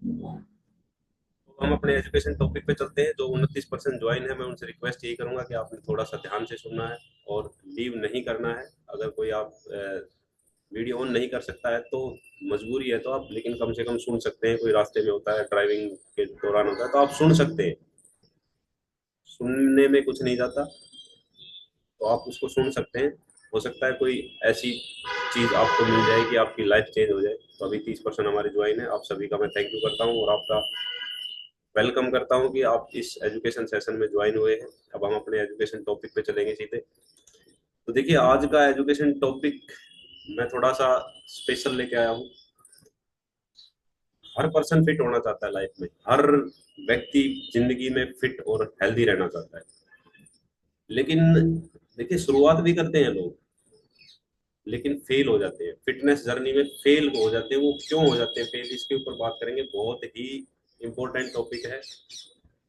तो हम अपने एजुकेशन टॉपिक पे चलते हैं। जो 29% ज्वाइन है, मैं उनसे रिक्वेस्ट यही करूंगा कि आपने थोड़ा सा ध्यान से सुनना है और लीव नहीं करना है। अगर कोई आप वीडियो ऑन नहीं कर सकता है तो मजबूरी है, तो आप लेकिन कम से कम सुन सकते हैं। कोई रास्ते में होता है, ड्राइविंग के दौरान होता है, तो आप सुन सकते हैं। सुनने में कुछ नहीं जाता, तो आप उसको सुन सकते हैं। हो सकता है कोई ऐसी चीज आपको मिल जाए कि आपकी लाइफ चेंज हो जाए। तो अभी 30% हमारे ज्वाइन है। आप सभी का मैं थैंक यू करता हूँ और आपका वेलकम करता हूँ कि आप इस एजुकेशन सेशन में ज्वाइन हुए हैं। अब हम अपने एजुकेशन टॉपिक पे चलेंगे सीधे। तो देखिए, आज का एजुकेशन टॉपिक मैं थोड़ा सा स्पेशल लेके आया हूँ। हर पर्सन फिट होना चाहता है लाइफ में। हर व्यक्ति जिंदगी में फिट और हेल्दी रहना चाहता है। लेकिन देखिए, शुरुआत भी करते हैं लोग, लेकिन फेल हो जाते हैं। फिटनेस जर्नी में फेल हो जाते हैं। वो क्यों हो जाते हैं फेल, इसके ऊपर बात करेंगे। बहुत ही इंपॉर्टेंट टॉपिक है।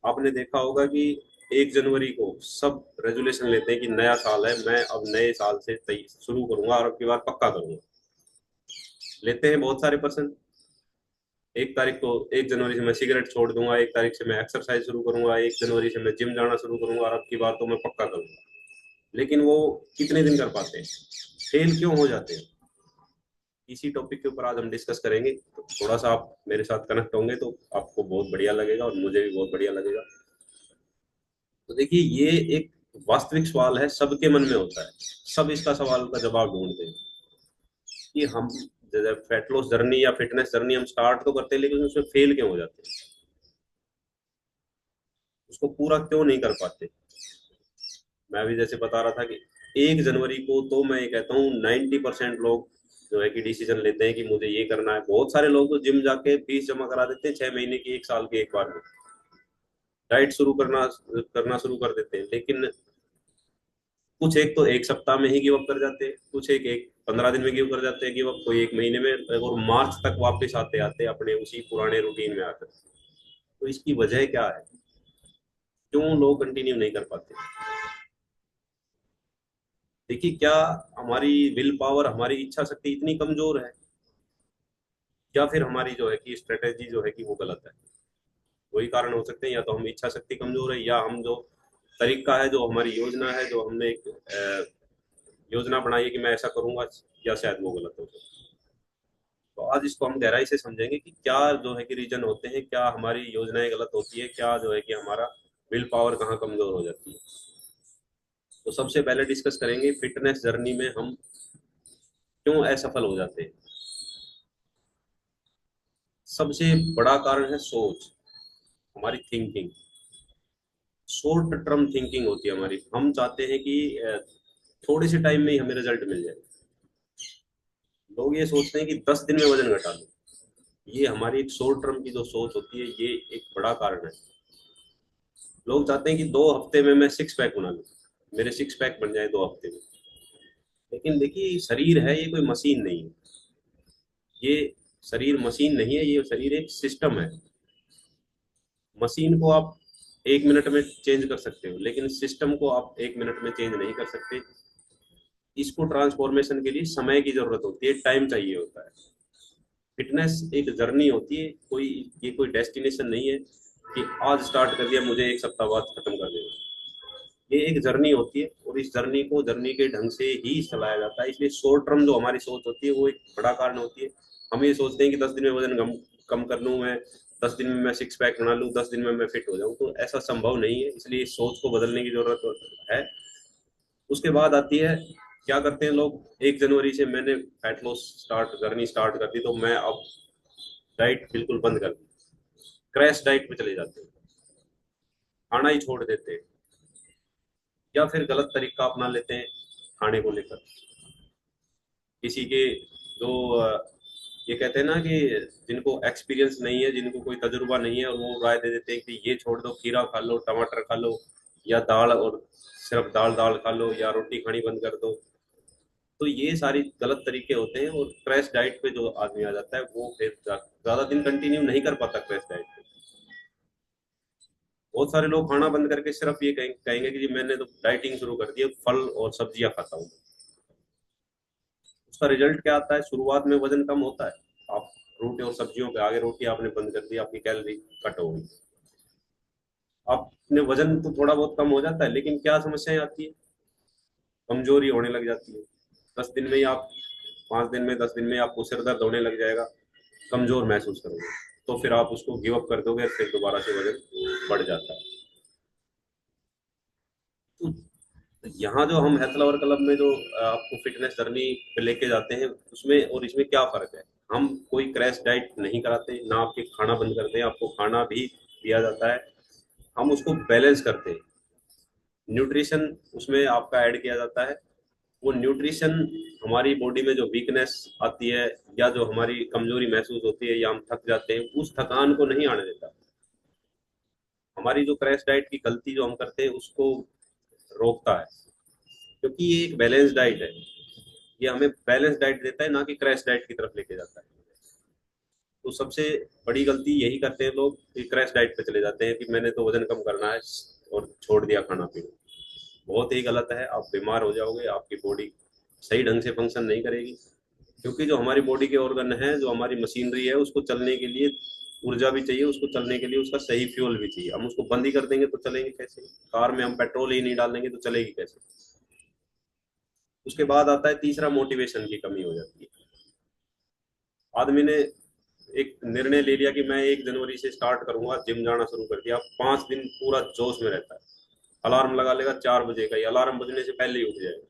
आपने देखा होगा कि 1 जनवरी को सब रेजोल्यूशन लेते हैं कि नया साल है, मैं अब नए साल से शुरू करूंगा और अब की बार पक्का करूंगा। लेते हैं बहुत सारे पर्सन। 1 तारीख को, 1 जनवरी से मैं सिगरेट छोड़ दूंगा, 1 तारीख से मैं एक्सरसाइज शुरू करूंगा, 1 जनवरी से मैं जिम जाना शुरू करूंगा और अब की बार तो मैं पक्का करूंगा। लेकिन वो कितने दिन कर पाते हैं? फेल क्यों हो जाते हैं? इसी टॉपिक के ऊपर आज हम डिस्कस करेंगे। तो थोड़ा सा आप मेरे साथ कनेक्ट होंगे तो आपको बहुत बढ़िया लगेगा और मुझे भी बहुत बढ़िया लगेगा। तो देखिए, ये एक वास्तविक सवाल है, सबके मन में होता है। सब इसका सवाल का जवाब ढूंढते हैं कि हम फैट लॉस जर्नी या फिटनेस जर्नी हम स्टार्ट तो करते हैं, लेकिन उसमें फेल क्यों हो जाते हैं? उसको पूरा क्यों नहीं कर पाते? मैं भी जैसे बता रहा था कि 1 जनवरी को तो मैं ये कहता हूँ 90% लोग जो है कि डिसीजन लेते हैं कि मुझे ये करना है। बहुत सारे लोग तो जिम जाके फीस जमा करा देते हैं 6 महीने की, 1 साल की, एक बार में डाइट शुरू करना करना शुरू कर देते हैं। लेकिन कुछ एक तो 1 सप्ताह में ही गिव अप कर जाते हैं, कुछ एक एक 15 दिन में गिव कर जाते हैं गिव अप, कोई 1 महीने में, और मार्च तक वापस आते आते अपने उसी पुराने रूटीन में आते। तो इसकी वजह क्या है? क्यों लोग कंटिन्यू नहीं कर पाते? देखिए, क्या हमारी विल पावर, हमारी इच्छा शक्ति इतनी कमजोर है, या फिर हमारी जो है कि स्ट्रेटेजी जो है कि वो गलत है? वही कारण हो सकते हैं। या तो हम इच्छा शक्ति कमजोर है, या हम जो तरीका है, जो हमारी योजना है, जो हमने एक योजना बनाई है कि मैं ऐसा करूंगा, या शायद वो गलत हो सकता है। तो आज इसको हम गहराई से समझेंगे कि क्या जो है कि रीजन होते हैं, क्या हमारी योजनाएं गलत होती है, क्या जो है कि हमारा विल पावर कहाँ कमजोर हो जाती है। तो सबसे पहले डिस्कस करेंगे फिटनेस जर्नी में हम क्यों असफल हो जाते हैं। सबसे बड़ा कारण है सोच, हमारी थिंकिंग। शॉर्ट टर्म थिंकिंग होती है हमारी। हम चाहते हैं कि थोड़े से टाइम में ही हमें रिजल्ट मिल जाए। लोग ये सोचते हैं कि 10 दिन में वजन घटा लो। ये हमारी एक शॉर्ट टर्म की जो सोच होती है, ये एक बड़ा कारण है। लोग चाहते हैं कि 2 हफ्ते में मैं सिक्स पैक बना लूं, मेरे सिक्स पैक बन जाए 2 हफ्ते में। लेकिन देखिए, शरीर है, ये कोई मशीन नहीं है। ये शरीर मशीन नहीं है, ये शरीर एक सिस्टम है। मशीन को आप 1 मिनट में चेंज कर सकते हो, लेकिन सिस्टम को आप 1 मिनट में चेंज नहीं कर सकते। इसको ट्रांसफॉर्मेशन के लिए समय की जरूरत होती है, टाइम चाहिए होता है। फिटनेस एक जर्नी होती है, कोई ये कोई डेस्टिनेशन नहीं है कि आज स्टार्ट कर दिया, मुझे 1 सप्ताह बाद खत्म कर देना। ये एक जर्नी होती है, और इस जर्नी को जर्नी के ढंग से ही चलाया जाता है। इसलिए शॉर्ट टर्म जो हमारी सोच होती है, वो एक बड़ा कारण होती है। हम ये सोचते हैं कि 10 दिन में वजन कम कम कर लूँ मैं, 10 दिन में मैं सिक्स पैक बना लूँ, 10 दिन में मैं फिट हो जाऊँ। तो ऐसा संभव नहीं है। इसलिए इस सोच को बदलने की जरूरत है। उसके बाद आती है, क्या करते हैं लोग, 1 जनवरी से मैंने फैट लॉस स्टार्ट करनी स्टार्ट कर दी, तो मैं अब डाइट बिल्कुल बंद कर दी। क्रैश डाइट पे चले जाते हैं, खाना ही छोड़ देते हैं, या फिर गलत तरीका अपना लेते हैं खाने को लेकर। किसी के जो ये कहते हैं ना कि जिनको एक्सपीरियंस नहीं है, जिनको कोई तजुर्बा नहीं है, और वो राय दे देते हैं कि ये छोड़ दो, खीरा खा लो, टमाटर खा लो, या दाल, और सिर्फ दाल दाल खा लो, या रोटी खानी बंद कर दो। तो ये सारी गलत तरीके होते हैं। और क्रैश डाइट पे जो आदमी आ जाता है, वो फिर ज्यादा दिन कंटिन्यू नहीं कर पाता क्रैश डाइट पे। बहुत सारे लोग खाना बंद करके सिर्फ ये कहेंगे कि जी मैंने तो डाइटिंग शुरू कर दी है, फल और सब्जियां खाता हूँ। उसका रिजल्ट क्या आता है? शुरुआत में वजन कम होता है, आप फ्रूट और सब्जियों पे आ गए, रोटी आपने बंद कर दी, आपकी कैलोरी कट हो गई, आपने वजन तो थोड़ा बहुत कम हो जाता है, लेकिन क्या समस्याएं आती है, कमजोरी होने लग जाती है। 10 दिन में ही आप, 5 दिन में, 10 दिन में आपको सिर दर्द होने लग जाएगा, कमजोर महसूस करोगे, तो फिर आप उसको गिव अप कर दोगे, फिर दोबारा से वजन बढ़ जाता है। तो यहाँ जो हम हेल्थ लवर क्लब में जो आपको फिटनेस जर्नी पे लेके जाते हैं, उसमें और इसमें क्या फर्क है, हम कोई क्रैश डाइट नहीं कराते, ना आपके खाना बंद करते हैं, आपको खाना भी दिया जाता है, हम उसको बैलेंस करते हैं, न्यूट्रिशन उसमें आपका ऐड किया जाता है। वो न्यूट्रिशन हमारी बॉडी में जो वीकनेस आती है या जो हमारी कमजोरी महसूस होती है या हम थक जाते हैं, उस थकान को नहीं आने देता। हमारी जो क्रैश डाइट की गलती जो हम करते हैं उसको रोकता है, क्योंकि ये एक बैलेंस डाइट है, ये हमें बैलेंस डाइट देता है, ना कि क्रैश डाइट की तरफ लेके जाता है। तो सबसे बड़ी गलती यही करते हैं लोग कि क्रैश डाइट पे चले जाते हैं कि मैंने तो वजन कम करना है और छोड़ दिया खाना पीना। बहुत ही गलत है, आप बीमार हो जाओगे, आपकी बॉडी सही ढंग से फंक्शन नहीं करेगी, क्योंकि जो हमारी बॉडी के ऑर्गन है, जो हमारी मशीनरी है, उसको चलने के लिए ऊर्जा भी चाहिए, उसको चलने के लिए उसका सही फ्यूल भी चाहिए। हम उसको बंद ही कर देंगे तो चलेंगे कैसे, कार में हम पेट्रोल ही नहीं डालेंगे तो चलेगी कैसे। उसके बाद आता है तीसरा, मोटिवेशन की कमी हो जाती है। आदमी ने एक निर्णय ले लिया कि मैं 1 जनवरी से स्टार्ट करूंगा, जिम जाना शुरू कर दिया, 5 दिन पूरा जोश में रहता है, अलार्म लगा लेगा 4 बजे का ही, अलार्म बजने से पहले ही उठ जाएगा,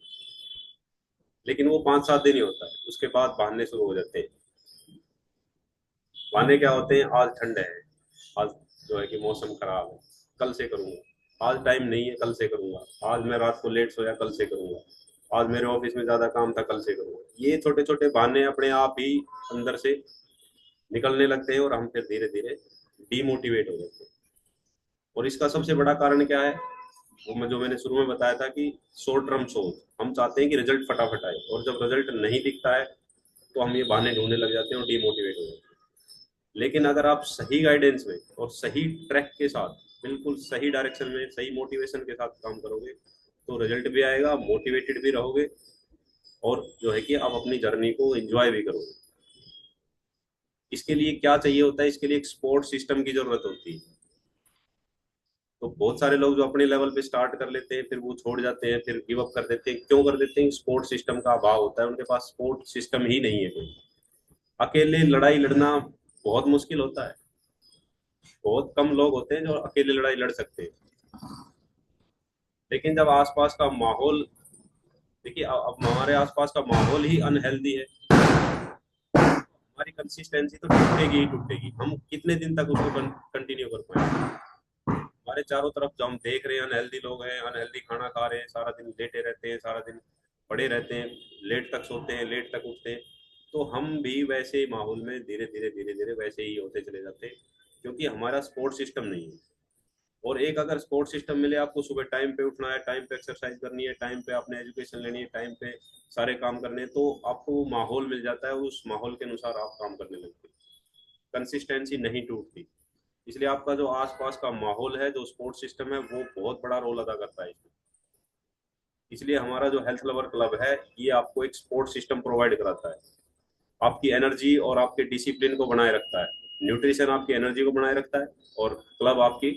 लेकिन वो 5-7 दिन ही होता है, उसके बाद बहाने शुरू हो जाते हैं। बहाने क्या होते हैं, आज ठंड है, आज जो है कि मौसम खराब है, कल से करूंगा, आज टाइम नहीं है, कल से करूंगा, आज मैं रात को लेट सोया, कल से करूंगा, आज मेरे ऑफिस में ज्यादा काम था, कल से करूंगा। ये छोटे छोटे बहाने अपने आप ही अंदर से निकलने लगते हैं और हम फिर धीरे धीरे डीमोटिवेट हो जाते हैं। और इसका सबसे बड़ा कारण क्या है, वो मैं जो मैंने शुरू में बताया था कि शॉर्ट टर्म सोच, हम चाहते हैं कि रिजल्ट फटाफट आए, और जब रिजल्ट नहीं दिखता है तो हम ये बहाने ढूंढने लग जाते हैं और डीमोटिवेट हो जाते हैं। लेकिन अगर आप सही गाइडेंस में और सही ट्रैक के साथ, बिल्कुल सही डायरेक्शन में, सही मोटिवेशन के साथ काम करोगे, तो रिजल्ट भी आएगा, मोटिवेटेड भी रहोगे, और जो है कि आप अपनी जर्नी को एंजॉय भी करोगे। इसके लिए क्या चाहिए होता है, इसके लिए एक सपोर्ट सिस्टम की जरूरत होती है। तो बहुत सारे लोग जो अपने लेवल पे स्टार्ट कर लेते हैं, फिर वो छोड़ जाते हैं, फिर गिव अप कर देते हैं। क्यों कर देते हैं, सपोर्ट सिस्टम का अभाव होता है, उनके पास सपोर्ट सिस्टम ही नहीं है कोई। अकेले लड़ाई लड़ना बहुत मुश्किल होता है, बहुत कम लोग होते हैं जो अकेले लड़ाई लड़ सकते हैं। लेकिन जब आसपास का माहौल, देखिए अब हमारे आसपास का माहौल ही अनहेल्दी है, हमारी कंसिस्टेंसी तो टूटेगी ही टूटेगी, हम कितने दिन तक उसको कंटिन्यू कर पाएंगे। हमारे चारों तरफ जो हम देख रहे हैं, अनहेल्दी लोग हैं, अनहेल्दी खाना खा रहे हैं, सारा दिन लेटे रहते हैं, सारा दिन पड़े रहते हैं, लेट तक सोते हैं, लेट तक उठते हैं, तो हम भी वैसे ही माहौल में धीरे धीरे वैसे ही होते चले जाते हैं, क्योंकि हमारा सपोर्ट सिस्टम नहीं है। और एक अगर सपोर्ट सिस्टम मिले आपको, सुबह टाइम पे उठना है, टाइम पे एक्सरसाइज करनी है, टाइम पे आपने एजुकेशन लेनी है, टाइम पे सारे काम करने हैं, तो आपको वो माहौल मिल जाता है, उस माहौल के अनुसार आप काम करने लगते हैं, कंसिस्टेंसी नहीं टूटती। इसलिए आपका जो आसपास का माहौल है, जो सपोर्ट सिस्टम है, वो बहुत बड़ा रोल अदा करता है इसमें। इसलिए हमारा जो हेल्थ लवर क्लब है, ये आपको एक सपोर्ट सिस्टम प्रोवाइड कराता है, आपकी एनर्जी और आपके डिसिप्लिन को बनाए रखता है। न्यूट्रिशन आपकी एनर्जी को बनाए रखता है, और क्लब आपकी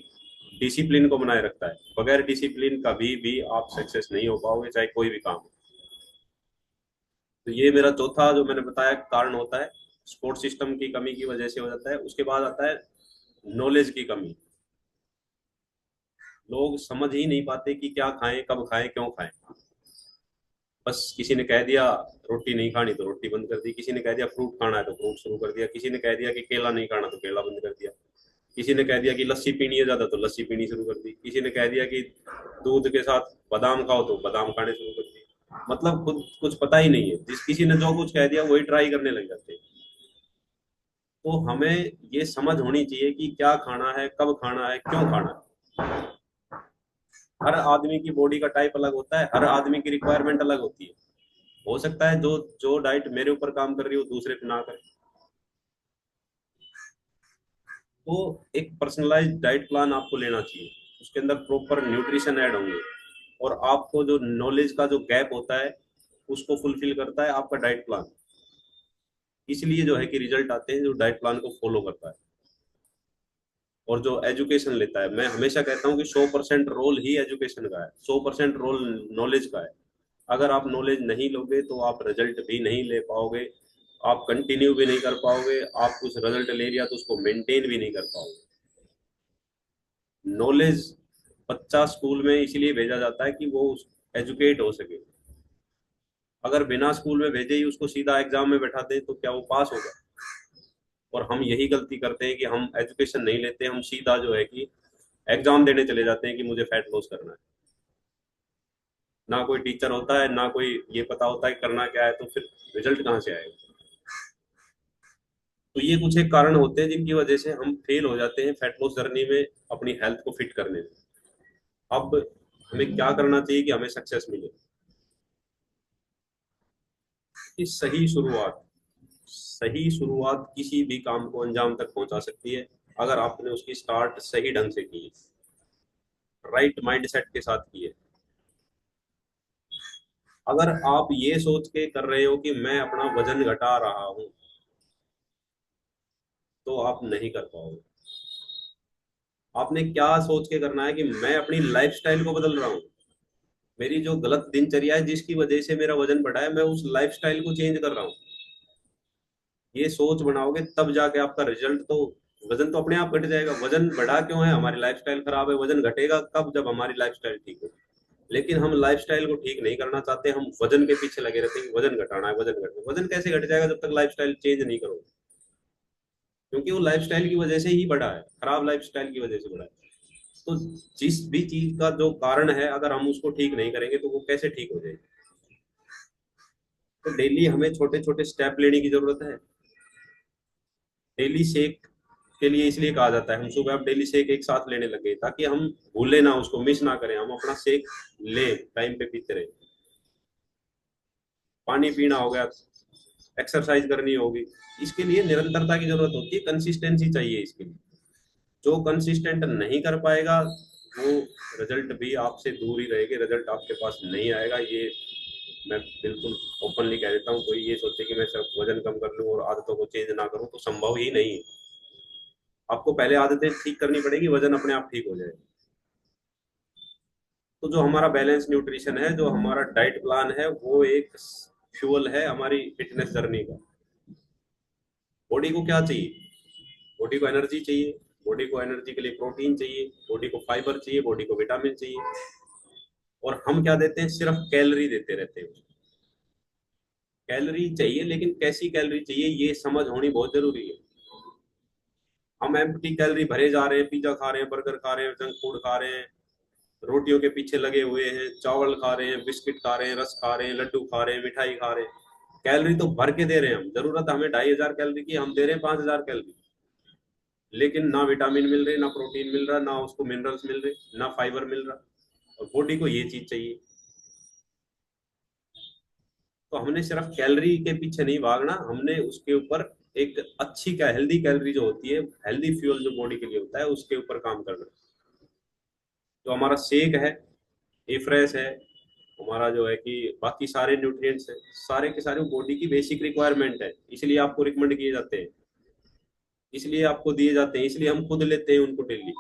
डिसिप्लिन को बनाए रखता है। बगैर डिसिप्लिन कभी भी आप सक्सेस नहीं हो पाओगे, चाहे कोई भी काम हो। तो ये मेरा चौथा जो मैंने बताया कारण होता है, सपोर्ट सिस्टम की कमी की वजह से हो जाता है। उसके बाद आता है नॉलेज की कमी। लोग समझ ही नहीं पाते कि क्या खाएं, कब खाएं, क्यों खाएं। बस किसी ने कह दिया रोटी नहीं खानी तो रोटी बंद कर दी, किसी ने कह दिया फ्रूट खाना है तो फ्रूट शुरू कर दिया, किसी ने कह दिया कि केला नहीं खाना तो केला बंद कर दिया, किसी ने कह दिया कि लस्सी पीनी है ज्यादा तो लस्सी पीनी शुरू कर दी, किसी ने कह दिया कि दूध के साथ बादाम खाओ तो बादाम खाने शुरू कर दिए। मतलब खुद कुछ पता ही नहीं है, जिस किसी ने जो कुछ कह दिया वही ट्राई करने लग जाते हैं। तो हमें ये समझ होनी चाहिए कि क्या खाना है, कब खाना है, क्यों खाना है। हर आदमी की बॉडी का टाइप अलग होता है, हर आदमी की रिक्वायरमेंट अलग होती है। हो सकता है जो जो डाइट मेरे ऊपर काम कर रही हो दूसरे पे ना करे। तो एक पर्सनलाइज्ड डाइट प्लान आपको लेना चाहिए, उसके अंदर प्रॉपर न्यूट्रिशन ऐड होंगे, और आपको जो नॉलेज का जो गैप होता है उसको फुलफिल करता है आपका डाइट प्लान। इसलिए जो है कि रिजल्ट आते हैं जो डाइट प्लान को फॉलो करता है और जो एजुकेशन लेता है। मैं हमेशा कहता हूँ कि 100% रोल ही एजुकेशन का है, 100% रोल नॉलेज का है। अगर आप नॉलेज नहीं लोगे तो आप रिजल्ट भी नहीं ले पाओगे, आप कंटिन्यू भी नहीं कर पाओगे, आप कुछ रिजल्ट ले लिया तो उसको मेंटेन भी नहीं कर पाओगे। नॉलेज, बच्चा स्कूल में इसलिए भेजा जाता है कि वो एजुकेट हो सके। अगर बिना स्कूल में भेजे ही उसको सीधा एग्जाम में बैठा दें तो क्या वो पास होगा? और हम यही गलती करते हैं कि हम एजुकेशन नहीं लेते, हम सीधा जो है कि एग्जाम देने चले जाते हैं कि मुझे फैट लॉस करना है। ना कोई टीचर होता है, ना कोई ये पता होता है करना क्या है, तो फिर रिजल्ट कहाँ से आएगा? तो ये कुछ एक कारण होते हैं जिनकी वजह से हम फेल हो जाते हैं फैट लॉस जर्नी में, अपनी हेल्थ को फिट करने में। अब हमें क्या करना चाहिए कि हमें सक्सेस मिले? कि सही शुरुआत किसी भी काम को अंजाम तक पहुंचा सकती है अगर आपने उसकी स्टार्ट सही ढंग से की है, राइट माइंडसेट के साथ की है। अगर आप ये सोच के कर रहे हो कि मैं अपना वजन घटा रहा हूं तो आप नहीं कर पाओगे। आपने क्या सोच के करना है कि मैं अपनी लाइफस्टाइल को बदल रहा हूँ, मेरी जो गलत दिनचर्या है जिसकी वजह से मेरा वजन बढ़ा है, मैं उस लाइफस्टाइल को चेंज कर रहा हूँ। ये सोच बनाओगे तब जाके आपका रिजल्ट तो, वजन तो अपने आप घट जाएगा। वजन बढ़ा क्यों है? हमारी लाइफस्टाइल खराब है। वजन घटेगा कब? जब हमारी लाइफस्टाइल ठीक हो। लेकिन हम लाइफस्टाइल को ठीक नहीं करना चाहते, हम वजन के पीछे लगे रहते हैं कि वजन घटाना है, वजन घटना। वजन कैसे घट जाएगा जब तक लाइफस्टाइल चेंज नहीं करोगे? क्योंकि वो लाइफस्टाइल की वजह से ही बढ़ा है, खराब लाइफस्टाइल की वजह से बढ़ा है। तो जिस भी चीज का जो कारण है अगर हम उसको ठीक नहीं करेंगे तो वो कैसे ठीक हो जाएगी? तो डेली हमें छोटे छोटे स्टेप लेने की जरूरत है। डेली शेक के लिए इसलिए कहा जाता है हम सुबह अब डेली शेक एक साथ लेने लगे ताकि हम भूले ना, उसको मिस ना करें, हम अपना शेक लें, टाइम पे पीते रहे। पानी पीना हो गया, एक्सरसाइज करनी होगी, इसके लिए निरंतरता की जरूरत होती है, कंसिस्टेंसी चाहिए इसके लिए। जो कंसिस्टेंट नहीं कर पाएगा वो रिजल्ट भी आपसे दूर ही रहेगी, रिजल्ट आपके पास नहीं आएगा। ये मैं बिल्कुल ओपनली कह देता हूँ। कोई ये सोचे कि मैं सिर्फ वजन कम कर लूँ और आदतों को चेंज ना करूँ तो संभव ही नहीं है। आपको पहले आदतें ठीक करनी पड़ेगी, वजन अपने आप ठीक हो जाएगा। तो जो हमारा बैलेंस न्यूट्रिशन है, जो हमारा डाइट प्लान है, वो एक फ्यूल है हमारी फिटनेस जर्नी का। बॉडी को क्या चाहिए? बॉडी को एनर्जी चाहिए, बॉडी को एनर्जी के लिए प्रोटीन चाहिए, बॉडी को फाइबर चाहिए, बॉडी को विटामिन चाहिए। और हम क्या देते हैं? सिर्फ कैलोरी देते रहते हैं। कैलोरी चाहिए लेकिन कैसी कैलोरी चाहिए ये समझ होनी बहुत जरूरी है। हम एम्प्टी कैलोरी भरे जा रहे हैं, पिज्जा खा रहे हैं, बर्गर खा रहे हैं, जंक फूड खा रहे हैं, रोटियों के पीछे लगे हुए हैं, चावल खा रहे हैं, बिस्किट खा रहे हैं, रस खा रहे हैं, लड्डू खा रहे हैं, मिठाई खा रहे हैं। कैलोरी तो भर के दे रहे हैं हम, जरूरत हमें 2,500 कैलोरी की, हम दे रहे हैं 5,000 कैलोरी। लेकिन ना विटामिन मिल रहे, ना प्रोटीन मिल रहा, ना उसको मिनरल्स मिल रहे, ना फाइबर मिल रहा। और बॉडी को ये चीज चाहिए। तो हमने सिर्फ कैलोरी के पीछे नहीं भागना, हमने उसके ऊपर एक अच्छी क्या हेल्दी कैलोरी जो होती है, हेल्दी फ्यूल जो बॉडी के लिए होता है, उसके ऊपर काम करना। जो हमारा शेक है, ए फ्रेश है, हमारा जो है कि बाकी सारे न्यूट्रिएंट्स है, सारे के सारे बॉडी की बेसिक रिक्वायरमेंट है, इसलिए आपको रिकमेंड किए जाते हैं, इसलिए आपको दिए जाते हैं, इसलिए हम खुद लेते हैं उनको डेली।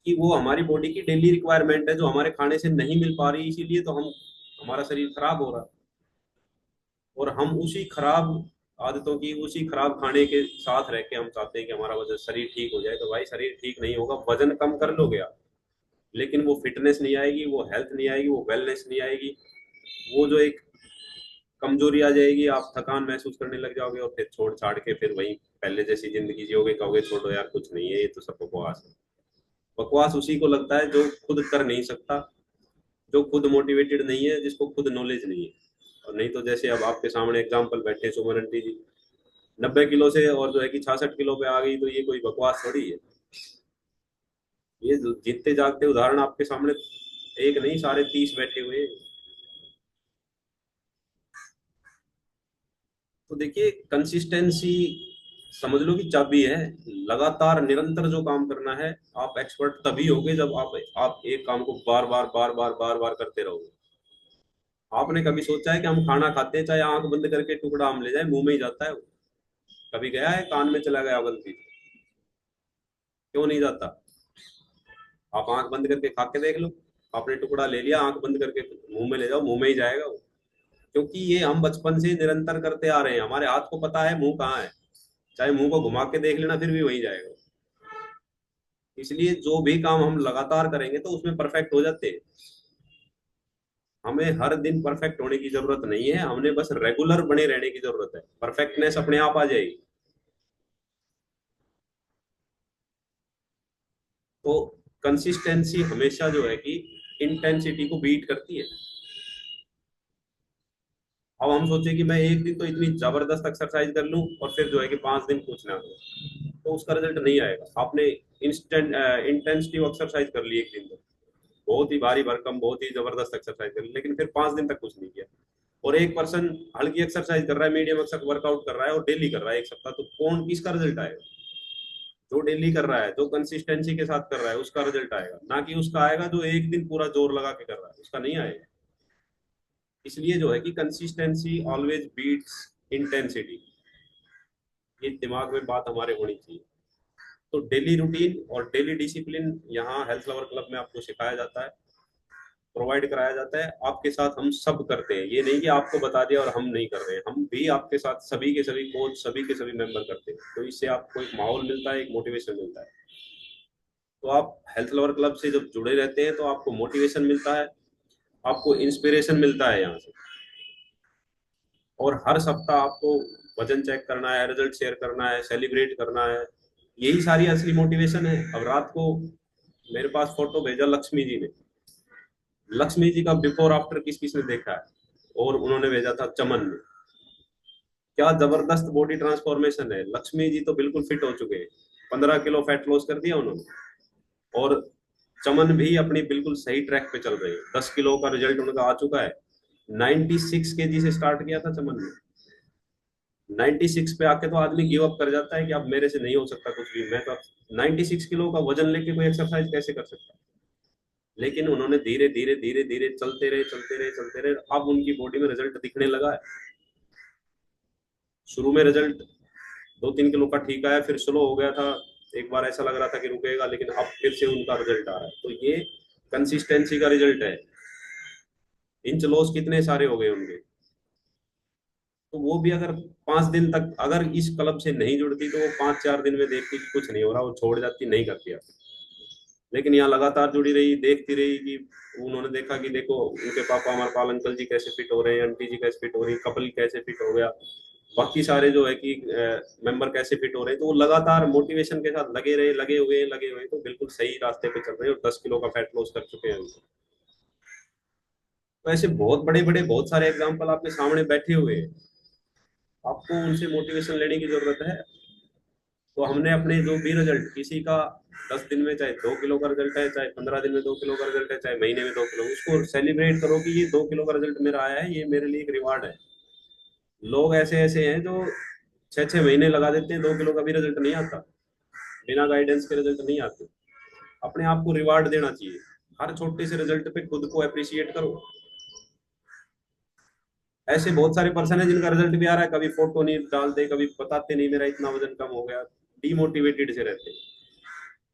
कि वो हमारी बॉडी की डेली रिक्वायरमेंट है जो हमारे खाने से नहीं मिल पा रही, इसीलिए तो हम, हमारा शरीर खराब हो रहा है। और हम उसी खराब आदतों की, उसी खराब खाने के साथ रह के हम चाहते हैं कि हमारा वजन, शरीर ठीक हो जाए। तो भाई शरीर ठीक नहीं होगा, वजन कम कर लोगे आप, लेकिन वो फिटनेस नहीं आएगी, वो हेल्थ नहीं आएगी, वो वेलनेस नहीं आएगी। वो जो एक कमजोरी आ जाएगी, आप थकान महसूस करने लग जाओगे और फिर छोड़ छाड़ के फिर वही पहले जैसी जिंदगी जियोगे, कहोगे छोड़ो यार कुछ नहीं है, ये तो सब बकवास है। बकवास उसी को लगता है जो खुद कर नहीं सकता, जो खुद मोटिवेटेड नहीं है, जिसको खुद नॉलेज नहीं है। और नहीं तो जैसे अब आपके सामने एग्जाम्पल बैठे सुमन आंटी जी, 90 किलो से और जो है कि 66 किलो पे आ गई, तो ये कोई बकवास थोड़ी है। ये जीतते जागते उदाहरण आपके सामने एक नहीं, सारे 30 बैठे हुए हैं। तो देखिए कंसिस्टेंसी समझ लो कि चाबी है। लगातार निरंतर जो काम करना है, आप एक्सपर्ट तभी होगे जब आप एक काम को बार बार बार बार बार बार करते रहोगे। आपने कभी सोचा है कि हम खाना खाते हैं, चाहे आंख बंद करके टुकड़ा हम ले जाए, मुंह में ही जाता है वो? कभी गया है कान में चला गया गलती से? क्यों नहीं जाता? आप आंख बंद करके खा के देख लो। आपने टुकड़ा ले लिया, आंख बंद करके मुंह में ले जाओ, मुंह में ही जाएगा वो। क्योंकि ये हम बचपन से निरंतर करते आ रहे हैं, हमारे हाथ को पता है मुंह कहाँ है। चाहे मुंह को घुमा के देख लेना, फिर भी वही जाएगा। इसलिए जो भी काम हम लगातार करेंगे तो उसमें परफेक्ट हो जाते हैं। हमें हर दिन परफेक्ट होने की जरूरत नहीं है, हमने बस रेगुलर बने रहने की जरूरत है, परफेक्टनेस अपने आप आ जाएगी। तो कंसिस्टेंसी हमेशा जो है कि इंटेंसिटी को बीट करती है। अब हम सोचे कि मैं एक दिन तो इतनी जबरदस्त एक्सरसाइज कर लूं और फिर जो है कि 5 दिन कुछ ना करूं, तो उसका रिजल्ट नहीं आएगा। आपने इंस्टेंट इंटेंसिटी एक्सरसाइज कर ली एक दिन में, बहुत ही भारी भरकम, बहुत ही जबरदस्त एक्सरसाइज कर ली, लेकिन फिर 5 दिन तक कुछ नहीं किया। और एक पर्सन हल्की एक्सरसाइज कर रहा है, मीडियम वर्कआउट कर रहा है और डेली कर रहा है एक सप्ताह, तो कौन किसका रिजल्ट आएगा? जो डेली कर रहा है, जो कंसिस्टेंसी के साथ कर रहा है, उसका रिजल्ट आएगा। ना कि उसका आएगा जो एक दिन पूरा जोर लगा के कर रहा है, उसका नहीं आएगा। इसलिए जो है कि कंसिस्टेंसी ऑलवेज बीट्स इंटेंसिटी, ये दिमाग में बात हमारे होनी चाहिए। तो डेली रूटीन और डेली डिसिप्लिन यहाँ हेल्थ लवर क्लब में आपको सिखाया जाता है, प्रोवाइड कराया जाता है। आपके साथ हम सब करते हैं, ये नहीं कि आपको बता दिया और हम नहीं कर रहे हैं, हम भी आपके साथ, सभी के सभी कोच, सभी के सभी मेंबर करते हैं। तो इससे आपको एक माहौल मिलता है, एक मोटिवेशन मिलता है। तो आप हेल्थ लवर क्लब से जब जुड़े रहते हैं तो आपको मोटिवेशन मिलता है, आपको इंस्पिरेशन मिलता है यहाँ से। और हर सप्ताह आपको वजन चेक करना है, रिजल्ट शेयर करना है, सेलिब्रेट करना है, यही सारी असली मोटिवेशन है। अब रात को मेरे पास फोटो भेजा लक्ष्मी जी ने, लक्ष्मी जी का बिफोर आफ्टर किस किस ने देखा है? और उन्होंने भेजा था चमन ने। क्या जबरदस्त बॉडी ट्रांसफॉर्मेशन है, लक्ष्मी जी तो बिल्कुल फिट हो चुके हैं, 15 किलो फैट लॉस कर दिया उन्होंने। और चमन भी अपनी बिल्कुल सही ट्रैक पे चल रहे हैं, 10 किलो का रिजल्ट उनका आ चुका है। 96 kg से स्टार्ट किया था चमन ने, 96 पे आके तो आदमी गिव अप कर जाता है कि अब मेरे से नहीं हो सकता कुछ भी, मैं तो 96 किलो का वजन लेके कोई एक्सरसाइज कैसे कर सकता है? लेकिन उन्होंने धीरे धीरे धीरे धीरे चलते रहे, चलते रहे, चलते रहे, अब उनकी बॉडी में रिजल्ट दिखने लगा है। शुरू में रिजल्ट 2-3 किलो का ठीक आया, फिर स्लो हो गया था, एक बार ऐसा लग रहा था कि रुकेगा, लेकिन अब फिर से उनका रिजल्ट आ रहा है। तो ये कंसिस्टेंसी का रिजल्ट है। इंच लॉस कितने सारे हो गए उनके। तो वो भी अगर 5 दिन तक अगर इस क्लब से नहीं जुड़ती तो वो 5-4 दिन में देखती कि कुछ नहीं हो रहा, वो छोड़ जाती, नहीं करती अब। लेकिन यहाँ लगातार जुड़ी रही, देखती रही कि उन्होंने देखा कि देखो उनके पापा अमरपाल अंकल जी कैसे फिट हो रहे हैं, आंटी जी कैसे फिट हो रही है, कपिल कैसे फिट हो गया, बाकी सारे जो है कि मेंबर कैसे फिट हो रहे हैं। तो वो लगातार मोटिवेशन के साथ लगे रहे, लगे हुए, तो बिल्कुल सही रास्ते पे चल रहे हैं और 10 किलो का फैट लॉस कर चुके हैं। तो ऐसे बहुत बड़े बड़े बहुत सारे एग्जाम्पल आपके सामने बैठे हुए हैं, आपको उनसे मोटिवेशन लेने की जरूरत है। तो हमने अपने जो भी रिजल्ट, किसी का 10 दिन में चाहे 2 किलो का रिजल्ट है, चाहे 15 दिन में 2 किलो का रिजल्ट है, चाहे महीने में 2 किलो, उसको सेलिब्रेट करो कि ये 2 किलो का रिजल्ट मेरा आया है, ये मेरे लिए एक रिवार्ड है। लोग ऐसे ऐसे हैं जो 6-6 महीने लगा देते हैं, 2 किलो का भी रिजल्ट नहीं आता, बिना गाइडेंस के रिजल्ट नहीं आते। अपने आप को रिवार्ड देना चाहिए, हर छोटे से रिजल्ट पे खुद को अप्रिशिएट करो। ऐसे बहुत सारे पर्सन है जिनका रिजल्ट भी आ रहा है, कभी फोटो नहीं डालते, कभी बताते नहीं मेरा इतना वजन कम हो गया, डीमोटिवेटेड से रहते हैं।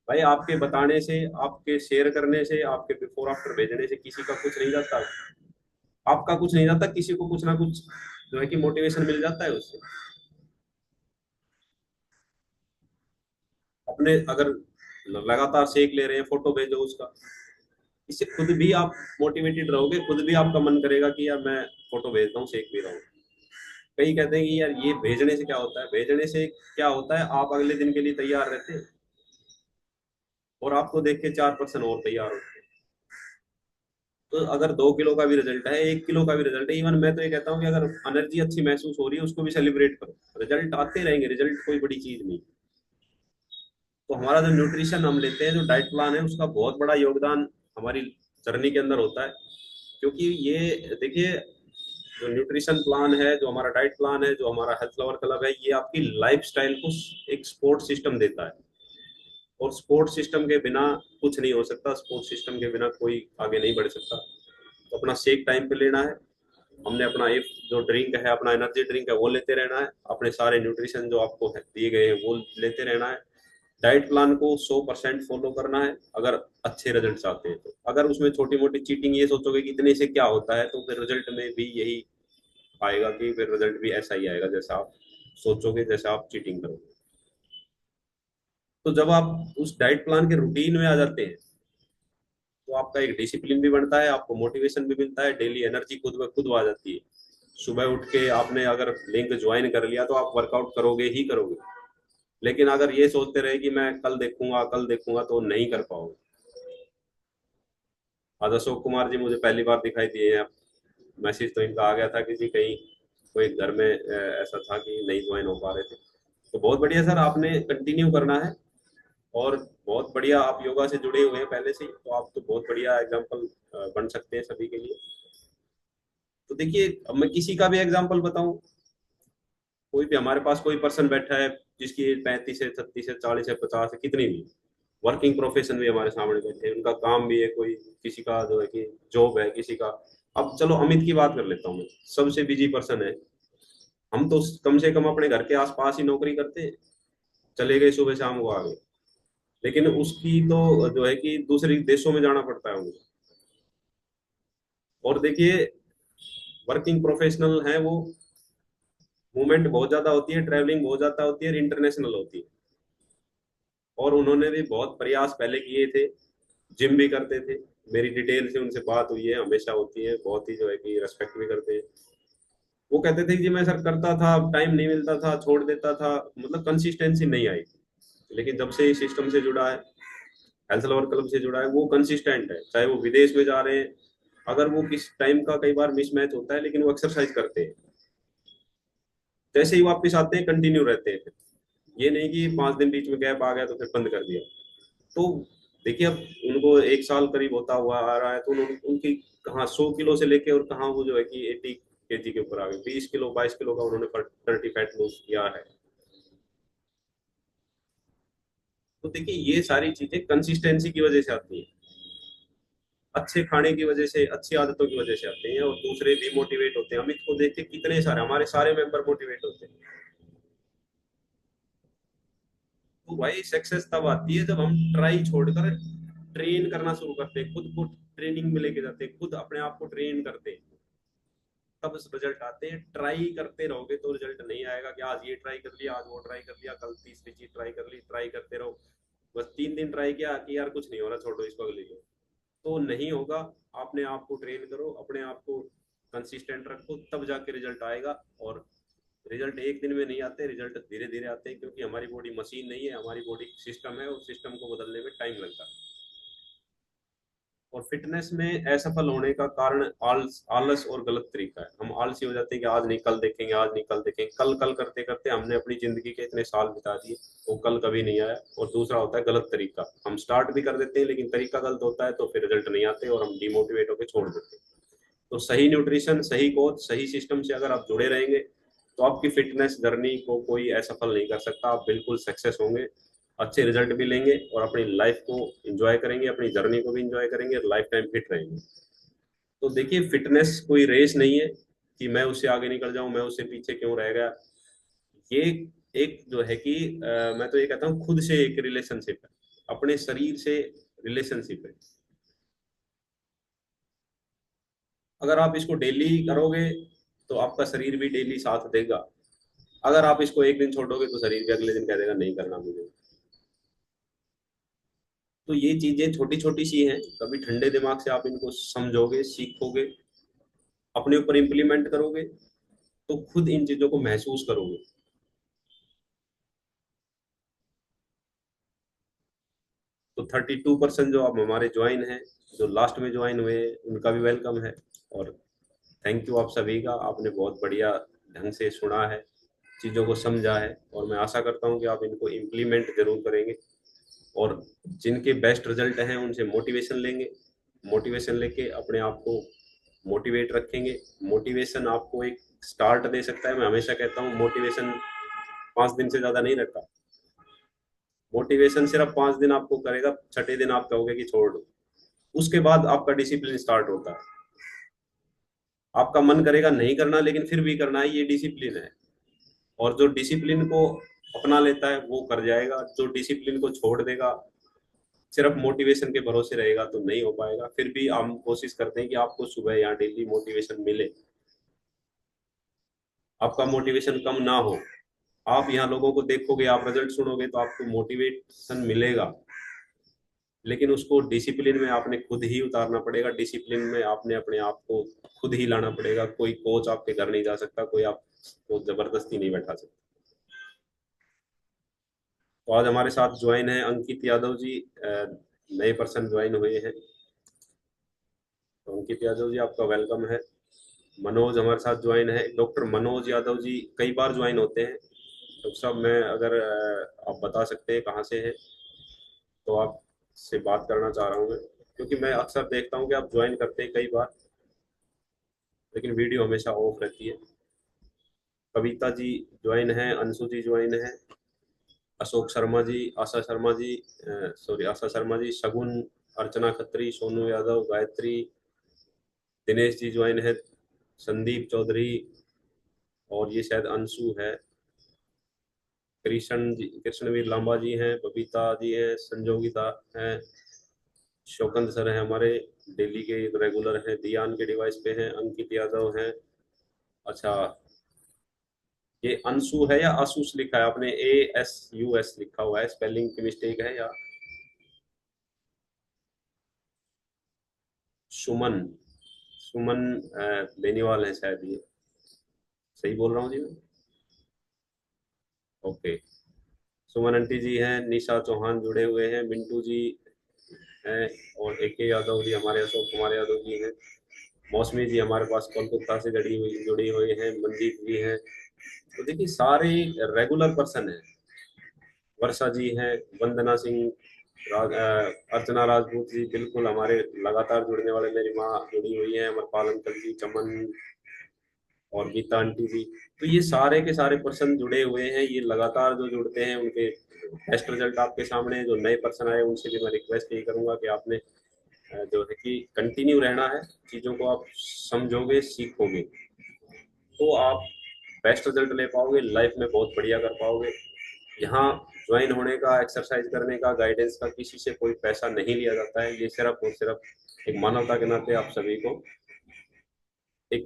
भाई आपके बताने से, आपके शेयर करने से, आपके बिफोर आफ्टर भेजने से किसी का कुछ नहीं जाता, आपका कुछ नहीं जाता, किसी को कुछ ना कुछ जो है कि मोटिवेशन मिल जाता है उससे। अपने अगर लगातार सेक ले रहे हैं, फोटो भेजो उसका, इससे खुद भी आप मोटिवेटेड रहोगे, खुद भी आपका मन करेगा कि यार मैं फोटो भेजता हूँ, सेक भी रहा हूँ। कई कहते हैं कि यार ये भेजने से क्या होता है, भेजने से क्या होता है, आप अगले दिन के लिए तैयार रहते हैं और आपको देख के 4 पर्सन और तैयार होते हैं। तो अगर 2 किलो का भी रिजल्ट है, 1 किलो का भी रिजल्ट है, इवन मैं तो ये कहता हूँ कि अगर एनर्जी अच्छी महसूस हो रही है उसको भी सेलिब्रेट करो, रिजल्ट आते रहेंगे, रिजल्ट कोई बड़ी चीज नहीं। तो हमारा जो न्यूट्रिशन हम लेते हैं, जो डाइट प्लान है, उसका बहुत बड़ा योगदान हमारी जर्नी के अंदर होता है। क्योंकि ये देखिए, जो न्यूट्रिशन प्लान है, जो हमारा डाइट प्लान है, जो हमारा हेल्थ लवर क्लब है, ये आपकी लाइफ स्टाइल को एक सपोर्ट सिस्टम देता है। और सपोर्ट सिस्टम के बिना कुछ नहीं हो सकता, सपोर्ट सिस्टम के बिना कोई आगे नहीं बढ़ सकता। तो अपना शेक टाइम पे लेना है, हमने अपना एक जो ड्रिंक है, अपना एनर्जी ड्रिंक है, वो लेते रहना है, अपने सारे न्यूट्रिशन जो आपको दिए गए हैं वो लेते रहना है। डाइट प्लान को 100% फॉलो करना है अगर अच्छे रिजल्ट चाहते हैं तो। अगर उसमें छोटी मोटी चीटिंग ये सोचोगे कि इतने से क्या होता है, तो फिर रिजल्ट में भी यही आएगा कि फिर रिजल्ट भी ऐसा ही आएगा जैसा आप सोचोगे, जैसा आप चीटिंग करोगे। तो जब आप उस डाइट प्लान के रूटीन में आ जाते हैं, तो आपका एक डिसिप्लिन भी बनता है, आपको मोटिवेशन भी मिलता है, डेली एनर्जी खुद ब खुद आ जाती है। सुबह उठ के आपने अगर लिंक ज्वाइन कर लिया तो आप वर्कआउट करोगे ही करोगे। लेकिन अगर ये सोचते रहे कि मैं कल देखूंगा, तो नहीं कर पाओगे। आज अशोक कुमार जी मुझे पहली बार दिखाई दिए हैं। मैसेज तो इनका आ गया था कि जी कहीं कोई घर में ऐसा था कि नहीं ज्वाइन हो पा रहे थे। तो बहुत बढ़िया सर, आपने कंटिन्यू करना है। और बहुत बढ़िया, आप योगा से जुड़े हुए हैं पहले से ही, तो आप तो बहुत बढ़िया एग्जाम्पल बन सकते हैं सभी के लिए। तो देखिए, अब मैं किसी का भी एग्जाम्पल बताऊं, कोई भी हमारे पास कोई पर्सन बैठा है जिसकी एज 35 है, 36 है, 40 है, 50 है, कितनी भी, वर्किंग प्रोफेशन भी हमारे सामने बैठे हैं, उनका काम भी है, कोई किसी का जो है कि जॉब है, किसी का। अब चलो अमित की बात कर लेता हूँ मैं, सबसे बिजी पर्सन है। हम तो कम से कम अपने घर के आसपास ही नौकरी करते हैं, चले गए सुबह शाम को आ गए। लेकिन उसकी तो जो है कि दूसरे देशों में जाना पड़ता है उनको। और देखिए, वर्किंग प्रोफेशनल है वो, मूवमेंट बहुत ज्यादा होती है, ट्रैवलिंग बहुत ज्यादा होती है, इंटरनेशनल होती है। और उन्होंने भी बहुत प्रयास पहले किए थे, जिम भी करते थे। मेरी डिटेल से उनसे बात हुई है, हमेशा होती है, बहुत ही जो है कि रेस्पेक्ट भी करते हैं। वो कहते थे कि जी मैं सर करता था, टाइम नहीं मिलता था, छोड़ देता था, मतलब कंसिस्टेंसी नहीं आई। लेकिन जब से इस सिस्टम से जुड़ा है, हेल्थ लवर क्लब से जुड़ा है, वो कंसिस्टेंट है, चाहे वो विदेश में जा रहे हैं। अगर वो किस टाइम का कई बार मिसमैच होता है, लेकिन वो एक्सरसाइज करते हैं, जैसे ही वापस आते हैं कंटिन्यू रहते हैं फिर। ये नहीं कि 5 दिन बीच में गैप आ गया तो फिर बंद कर दिया। तो देखिए, अब उनको 1 साल करीब होता हुआ आ रहा है, तो उनकी कहाँ 100 किलो से लेके और कहाँ वो जो है कि 80 kg के ऊपर आ गए, 20 किलो 22 किलो का उन्होंने डर्टी फैट लूज किया है। तो देखिए, ये सारी चीजें कंसिस्टेंसी की वजह से आती है, अच्छे खाने की वजह से, अच्छी आदतों की वजह से आते हैं। और दूसरे भी मोटिवेट होते हैं, अमित को देख के कितने सारे हमारे सारे मेंबर मोटिवेट होते हैं। तो भाई सक्सेस तब आती है जब हम ट्राई छोड़कर ट्रेन करना शुरू करते हैं, खुद को ट्रेनिंग में लेके जाते हैं, खुद अपने आप को ट्रेन करते हैं, तब रिजल्ट आते हैं। ट्राई करते रहोगे तो रिजल्ट नहीं आएगा कि आज ये ट्राई कर लिया, आज वो ट्राई कर लिया, कल तीसरी चीज ट्राई कर ली, ट्राई करते रहो। बस 3 दिन ट्राई किया कि यार कुछ नहीं हो रहा, छोड़ो इसको, अगली लो, तो नहीं होगा। अपने आप को ट्रेन करो, अपने आप को कंसिस्टेंट रखो, तब जाके रिजल्ट आएगा। और रिजल्ट एक दिन में नहीं आते, रिजल्ट धीरे धीरे आते हैं, क्योंकि हमारी बॉडी मशीन नहीं है, हमारी बॉडी सिस्टम है, और सिस्टम को बदलने में टाइम लगता है। और फिटनेस में असफल होने का कारण आलस और गलत तरीका है। हम आलसी हो जाते हैं कि आज नहीं कल देखेंगे, आज नहीं कल देखेंगे, कल कल करते करते हमने अपनी जिंदगी के इतने साल बिता दिए, वो कल कभी नहीं आया। और दूसरा होता है गलत तरीका, हम स्टार्ट भी कर देते हैं लेकिन तरीका गलत होता है, तो फिर रिजल्ट नहीं आते और हम डिमोटिवेट होकर छोड़ देते हैं। तो सही न्यूट्रिशन, सही कोच, सही सिस्टम से अगर आप जुड़े रहेंगे, तो आपकी फिटनेस जर्नी को कोई असफल नहीं कर सकता। आप बिल्कुल सक्सेस होंगे, अच्छे रिजल्ट भी लेंगे, और अपनी लाइफ को एंजॉय करेंगे, अपनी जर्नी को भी एंजॉय करेंगे, लाइफ टाइम फिट रहेंगे। तो देखिए, फिटनेस कोई रेस नहीं है कि मैं उससे आगे निकल जाऊं, मैं उससे पीछे क्यों रह गया। ये एक जो है कि मैं तो ये कहता हूँ, खुद से एक रिलेशनशिप है, अपने शरीर से रिलेशनशिप है। अगर आप इसको डेली करोगे, तो आपका शरीर भी डेली साथ देगा। अगर आप इसको एक दिन छोड़ोगे, तो शरीर भी अगले दिन कह देगा नहीं करना मुझे। तो ये चीजें छोटी छोटी सी हैं, कभी ठंडे दिमाग से आप इनको समझोगे, सीखोगे, अपने ऊपर इम्प्लीमेंट करोगे, तो खुद इन चीजों को महसूस करोगे। तो 32% जो अब हमारे ज्वाइन हैं, जो लास्ट में ज्वाइन हुए, उनका भी वेलकम है। और थैंक यू आप सभी का, आपने बहुत बढ़िया ढंग से सुना है, चीज़ों को समझा है, और मैं आशा करता हूँ कि आप इनको इम्प्लीमेंट जरूर करेंगे। और जिनके बेस्ट रिजल्ट हैं उनसे मोटिवेशन लेंगे, मोटिवेशन लेके अपने आप को मोटिवेट रखेंगे। मोटिवेशन आपको एक स्टार्ट दे सकता है। मैं हमेशा कहता हूँ, मोटिवेशन 5 दिन से ज़्यादा नहीं रखा। मोटिवेशन सिर्फ 5 दिन आपको करेगा, छठे दिन आप कहोगे कि छोड़ दो। उसके बाद आपका डिसिप्लिन स्टार्ट होता है। आपका मन करेगा नहीं करना, लेकिन फिर भी करना है, ये डिसिप्लिन है। और जो डिसिप्लिन को अपना लेता है वो कर जाएगा, जो डिसिप्लिन को छोड़ देगा, सिर्फ मोटिवेशन के भरोसे रहेगा, तो नहीं हो पाएगा। फिर भी हम कोशिश करते हैं कि आपको सुबह यहाँ डेली मोटिवेशन मिले, आपका मोटिवेशन कम ना हो। आप यहाँ लोगों को देखोगे, आप रिजल्ट सुनोगे तो आपको मोटिवेशन मिलेगा, लेकिन उसको डिसिप्लिन में आपने खुद ही उतारना पड़ेगा। डिसिप्लिन में आपने अपने आप को खुद ही लाना पड़ेगा। कोई कोच आपके घर नहीं जा सकता, कोई आपको जबरदस्ती नहीं बैठा सकता। तो आज हमारे साथ ज्वाइन है अंकित यादव जी, नए पर्सन ज्वाइन हुए हैं। तो अंकित यादव जी, आपका वेलकम है। मनोज हमारे साथ ज्वाइन है, डॉक्टर मनोज यादव जी कई बार ज्वाइन होते हैं। डॉक्टर साहब, मैं अगर आप बता सकते हैं कहाँ से है, तो आपसे बात करना चाह रहा हूँ मैं, क्योंकि मैं अक्सर देखता हूँ कि आप ज्वाइन करते हैं कई बार, लेकिन वीडियो हमेशा ऑफ रहती है। कविता जी ज्वाइन है, अंशु जी ज्वाइन है, अशोक शर्मा जी, आशा शर्मा जी, सॉरी आशा शर्मा जी, शगुन, अर्चना खत्री, सोनू यादव, गायत्री, दिनेश जी ज्वाइन है, संदीप चौधरी, और ये शायद अंशु है, कृष्ण जी, कृष्णवीर लांबा जी हैं, बबीता जी हैं, संजोगिता हैं, शौकंद सर हैं हमारे डेली के रेगुलर हैं, दियान के डिवाइस पे हैं, अंकित यादव हैं। अच्छा, ये अंशु है या आसूस लिखा है आपने? ASUS लिखा हुआ है, स्पेलिंग की मिस्टेक है या? सुमन, सुमन बेनीवाल है शायद ये, सही बोल रहा हूँ जी मैं? ओके। सुमन आंटी जी हैं, निशा चौहान जुड़े हुए हैं, मिंटू जी हैं, और AK यादव जी हमारे, अशोक कुमार यादव जी हैं, मौसमी जी हमारे पास कोलकाता से जुड़ी हुई हैं, मनदीप जी हैं। तो देखिए सारे रेगुलर पर्सन हैं। वर्षा जी हैं, वंदना सिंह, अर्चना राजपूत जी बिल्कुल हमारे लगातार जुड़ने वाले, मेरी माँ जुड़ी हुई है, अमरपाल अंकल जी, चमन और गीता आंटी जी। तो ये सारे के सारे पर्सन जुड़े हुए हैं, ये लगातार जो जुड़ते हैं उनके बेस्ट रिजल्ट आपके सामने हैं। जो नए पर्सन आए उनसे भी मैं रिक्वेस्ट यही करूंगा कि आपने जो है कि कंटिन्यू रहना है, चीज़ों को आप समझोगे, सीखोगे, तो आप बेस्ट रिजल्ट ले पाओगे, लाइफ में बहुत बढ़िया कर पाओगे। यहाँ ज्वाइन होने का, एक्सरसाइज करने का, गाइडेंस का किसी से कोई पैसा नहीं लिया जाता है। ये सिर्फ और सिर्फ एक मानवता के नाते आप सभी को एक,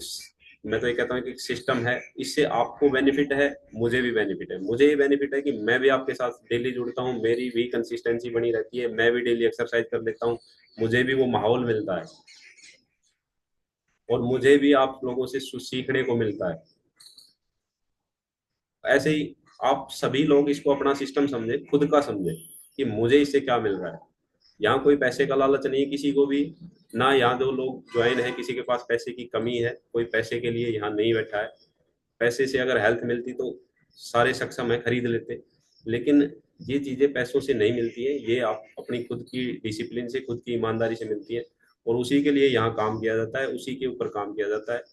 मैं तो ये कहता हूँ कि एक सिस्टम है, इससे आपको बेनिफिट है, मुझे भी बेनिफिट है। मुझे ये बेनिफिट है कि मैं भी आपके साथ डेली जुड़ता हूँ, मेरी भी कंसिस्टेंसी बनी रहती है, मैं भी डेली एक्सरसाइज कर लेता हूँ, मुझे भी वो माहौल मिलता है, और मुझे भी आप लोगों से सीखने को मिलता है। ऐसे ही आप सभी लोग इसको अपना सिस्टम समझे, खुद का समझे कि मुझे इससे क्या मिल रहा है। यहाँ कोई पैसे का लालच नहीं है किसी को भी, ना यहाँ जो लोग ज्वाइन है किसी के पास पैसे की कमी है, कोई पैसे के लिए यहाँ नहीं बैठा है। पैसे से अगर हेल्थ मिलती तो सारे सक्षम है, खरीद लेते, लेकिन ये चीजें पैसों से नहीं मिलती है, ये आप अपनी खुद की डिसिप्लिन से, खुद की ईमानदारी से मिलती है, और उसी के लिए यहाँ काम किया जाता है, उसी के ऊपर काम किया जाता है।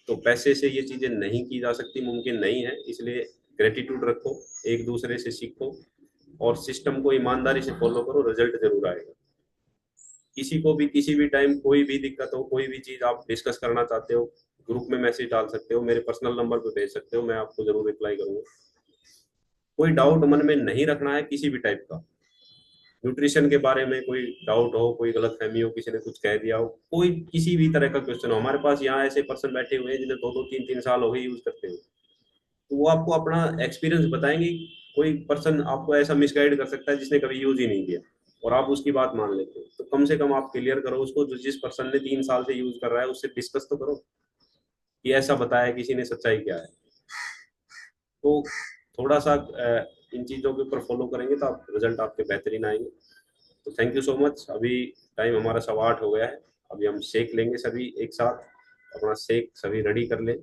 तो पैसे से ये चीजें नहीं की जा सकती, मुमकिन नहीं है। इसलिए ग्रेटिट्यूड रखो, एक दूसरे से सीखो, और सिस्टम को ईमानदारी से फॉलो करो, रिजल्ट जरूर आएगा। किसी को भी किसी भी टाइम कोई भी दिक्कत हो, कोई भी चीज आप डिस्कस करना चाहते हो, ग्रुप में मैसेज डाल सकते हो, मेरे पर्सनल नंबर पे भेज सकते हो, मैं आपको जरूर रिप्लाई करूंगा। कोई डाउट मन में नहीं रखना है किसी भी टाइप का। न्यूट्रिशन के बारे में कोई डाउट हो, कोई गलत फहमी हो, किसी ने कुछ कह दिया हो, कोई किसी भी तरह का क्वेश्चन हो, हमारे पास यहाँ ऐसे पर्सन बैठे हुए हैं जिन्हें 2-2 3-3 साल हो गए यूज करते हुए, तो वो आपको अपना एक्सपीरियंस बताएंगे। कोई पर्सन आपको ऐसा मिसगाइड कर सकता है जिसने कभी यूज ही नहीं किया, और आप उसकी बात मान लेते हो, तो कम से कम आप क्लियर करो उसको, जो जिस पर्सन ने 3 साल से यूज कर रहा है उससे डिस्कस तो करो कि ऐसा बताया किसी ने, सच्चाई क्या है। तो थोड़ा सा इन चीज़ों के ऊपर फॉलो करेंगे तो आप रिजल्ट आपके बेहतरीन आएंगे। तो थैंक यू सो मच। अभी टाइम हमारा 8:15 हो गया है, अभी हम शेक लेंगे सभी एक साथ, अपना शेक सभी रेडी कर लें।